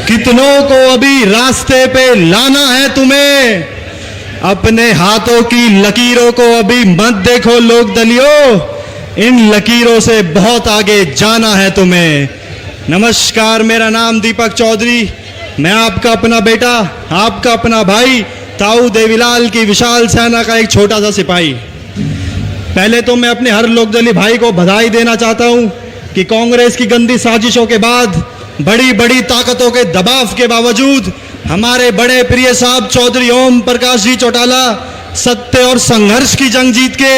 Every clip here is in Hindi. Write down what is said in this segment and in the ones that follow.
कितनों को अभी रास्ते पे लाना है तुम्हें, अपने हाथों की लकीरों को अभी मत देखो लोक दलियों, इन लकीरों से बहुत आगे जाना है तुम्हें। नमस्कार, मेरा नाम दीपक चौधरी, मैं आपका अपना बेटा, आपका अपना भाई, ताऊ देवीलाल की विशाल सेना का एक छोटा सा सिपाही। पहले तो मैं अपने हर लोकदलीय भाई को बधाई देना चाहता हूं कि कांग्रेस की गंदी साजिशों के बाद, बड़ी बड़ी ताकतों के दबाव के बावजूद हमारे बड़े प्रिय साहब चौधरी ओम प्रकाश जी चौटाला सत्य और संघर्ष की जंग जीत के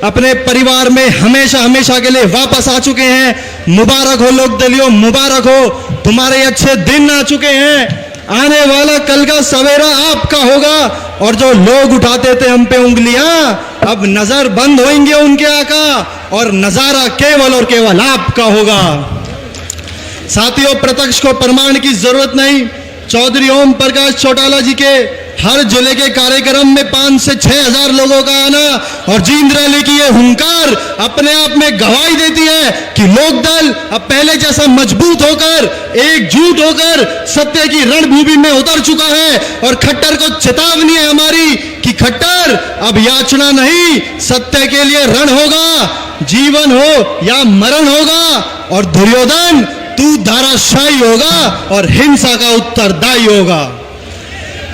अपने परिवार में हमेशा हमेशा के लिए वापस आ चुके हैं। मुबारक हो लोकदलियों, मुबारक हो, तुम्हारे अच्छे दिन आ चुके हैं। आने वाला कल का सवेरा आपका होगा, और जो लोग उठाते थे हम पे उंगलियां, अब नजर बंद होंगे उनके आका, और नजारा केवल और केवल आपका होगा। साथियों, प्रत्यक्ष को प्रमाण की जरूरत नहीं। चौधरी ओम प्रकाश चौटाला जी के हर जिले के कार्यक्रम में 5 से 6 हजार लोगों का आना और जींद रैली की ये हुंकार अपने आप में गवाही देती है कि लोकदल अब पहले जैसा मजबूत होकर, एकजुट होकर सत्य की रणभूमि में उतर चुका है। और खट्टर को चेतावनी है हमारी कि खट्टर, अब याचना नहीं, सत्य के लिए रण होगा, जीवन हो या मरण होगा। और दुर्योधन, तू धाराशाही होगा और हिंसा का उत्तरदायी होगा।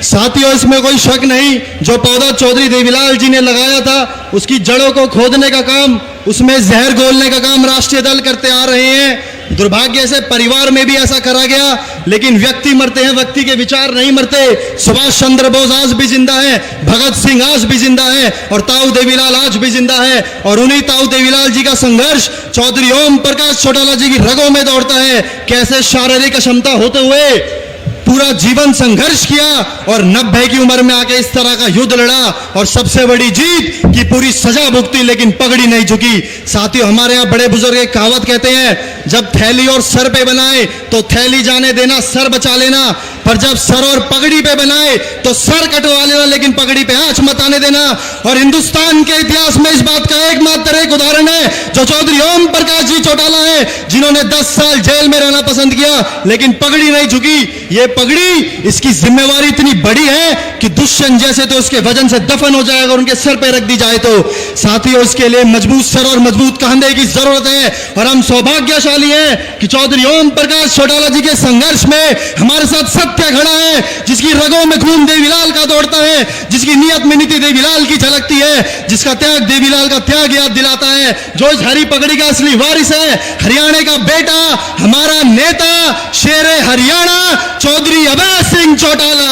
साथियों, इसमें कोई शक नहीं, जो पौधा चौधरी देवीलाल जी ने लगाया था उसकी जड़ों को खोदने का काम, उसमें जहर घोलने का काम राष्ट्रीय दल करते आ रहे हैं। दुर्भाग्य से परिवार में भी ऐसा करा गया, लेकिन व्यक्ति मरते हैं, व्यक्ति के विचार नहीं मरते। सुभाष चंद्र बोस आज भी जिंदा है, भगत सिंह आज भी जिंदा है, और ताऊ देवीलाल आज भी जिंदा है। और उन्हीं ताऊ देवीलाल जी का संघर्ष चौधरी ओम प्रकाश चौटाला जी की रगों में दौड़ता है। कैसे शारीरिक क्षमता होते हुए पूरा जीवन संघर्ष किया और 90 की उम्र में आके इस तरह का युद्ध लड़ा, और सबसे बड़ी जीत की पूरी सजा भुगती, लेकिन पगड़ी नहीं झुकी। साथियों, हमारे यहाँ बड़े बुजुर्ग एक कहावत कहते हैं, जब थैली और सर पे बनाए तो थैली जाने देना, सर बचा लेना, पर जब सर और पगड़ी पे बनाए तो सर कटवा लेना, लेकिन पगड़ी पे आंच मत आने देना। और हिंदुस्तान के इतिहास में इस बात का एकमात्र एक उदाहरण है जो चौधरी ओम प्रकाश जी चौटाला है, जिन्होंने 10 साल जेल में रहना पसंद किया, लेकिन पगड़ी नहीं झुकी। ये पगड़ी, इसकी जिम्मेवारी इतनी बड़ी है कि दुष्यंत जैसे तो उसके वजन से दफन हो जाएगा, उनके सर पे रख दी जाए तो। साथियों, इसके लिए मजबूत सर और मजबूत कंधे की जरूरत है, और हम सौभाग्यशाली हैं कि चौधरी ओम प्रकाश चौटाला जी के संघर्ष में हमारे साथ सत्य खड़ा है, जिसकी रगों में खून देवीलाल का दौड़ता है, जिसकी नियत में नीति देवीलाल की झलकती है, जिसका त्याग देवीलाल का त्याग याद दिलाता है, जो इस हरी पगड़ी का असली वारिस है, हरियाणा का बेटा, हमारा नेता, शेरे हरियाणा चौधरी अभय सिंह चौटाला,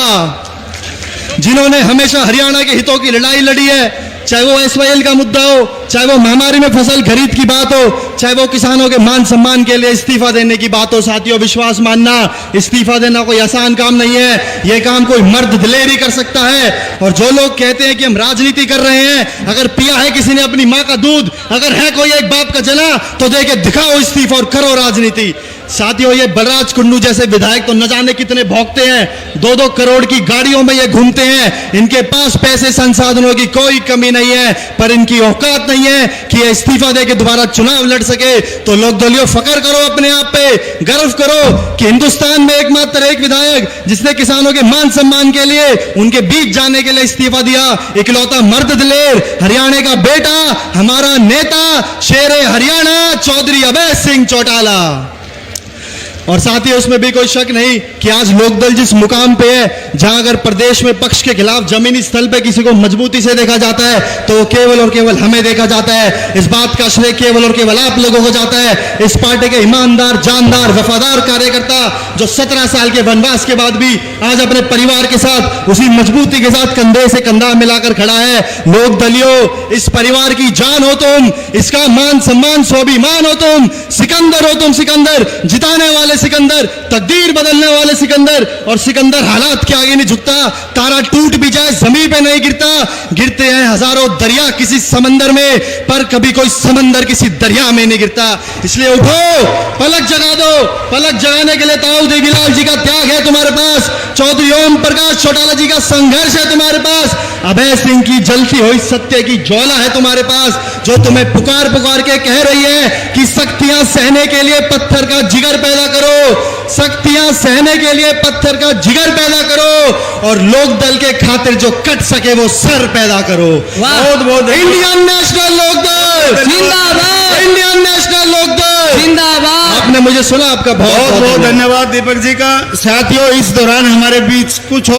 जिन्होंने हमेशा हरियाणा के हितों की लड़ाई लड़ी है। चाहे वो एसवाईएल का मुद्दा हो, चाहे वो महामारी में फसल खरीद की बात हो, चाहे वो किसानों के मान सम्मान के लिए इस्तीफा देने की बात हो। साथियों, विश्वास मानना, इस्तीफा देना कोई आसान काम नहीं है, यह काम कोई मर्द दिलेर ही कर सकता है। और जो लोग कहते हैं कि हम राजनीति कर रहे हैं, अगर पिया है किसी ने अपनी मां का दूध, अगर है कोई एक बाप का जना, तो दे के दिखाओ इस्तीफा और करो राजनीति। साथियों, ये बलराज कुंडू जैसे विधायक तो न जाने कितने भौंकते हैं, 2-2 करोड़ की गाड़ियों में ये घूमते हैं, इनके पास पैसे संसाधनों की कोई कमी नहीं है, पर इनकी औकात नहीं है कि ये इस्तीफा दे के दोबारा चुनाव लड़ सके। तो लोकदलियों, फख्र करो अपने आप पे, गर्व करो कि हिंदुस्तान में एकमात्र एक विधायक जिसने किसानों के मान सम्मान के लिए, उनके बीच जाने के लिए इस्तीफा दिया, इकलौता मर्द दिलेर, हरियाणा का बेटा, हमारा नेता, शेरे हरियाणा चौधरी अभय सिंह चौटाला। और साथियों, उसमें भी कोई शक नहीं कि आज लोकदल जिस मुकाम पे है, जहां अगर प्रदेश में पक्ष के खिलाफ जमीनी स्थल पे किसी को मजबूती से देखा जाता है, तो केवल और केवल हमें देखा जाता है। इस बात का श्रेय केवल और केवल आप लोगों को जाता है, इस पार्टी के ईमानदार, जानदार, वफादार कार्यकर्ता, जो 17 साल के वनवास के बाद भी आज अपने परिवार के साथ उसी मजबूती के साथ कंधे से कंधा मिलाकर खड़ा है। लोकदलियों, इस परिवार की जान हो तुम, इसका मान सम्मान स्वाभिमान हो तुम, सिकंदर हो तुम, सिकंदर, जिताने वाले सिकंदर, तकदीर बदलने वाले सिकंदर। और सिकंदर हालात के आगे नहीं झुकता, तारा टूट भी जाए जमीन पे नहीं गिरता, गिरते हैं हजारों दरिया किसी समंदर में, पर कभी कोई समंदर किसी दरिया में नहीं गिरता। इसलिए उठो, पलक जगा दो, पलक जगाने के लिए ताऊ देवीलाल जी का त्याग है तुम्हारे पास, चौधरी ओम प्रकाश चौटाला जी का संघर्ष है तुम्हारे पास, अभय सिंह की जलती हुई सत्य की ज्वाला है तुम्हारे पास, जो तुम्हें पुकार पुकार के कह रही है कि शक्तियां सहने के लिए पत्थर का जिगर पैदा करो, करो, शक्तियां सहने के लिए पत्थर का जिगर पैदा करो और लोक दल के खातिर जो कट सके वो सर पैदा करो। बहुत बहुत इंडियन नेशनल लोकदल जिंदाबाद, इंडियन नेशनल लोकदल जिंदाबाद। आपने मुझे सुना, आपका बहुत बहुत बहुत धन्यवाद दीपक जी का। साथियों, इस दौरान हमारे बीच कुछ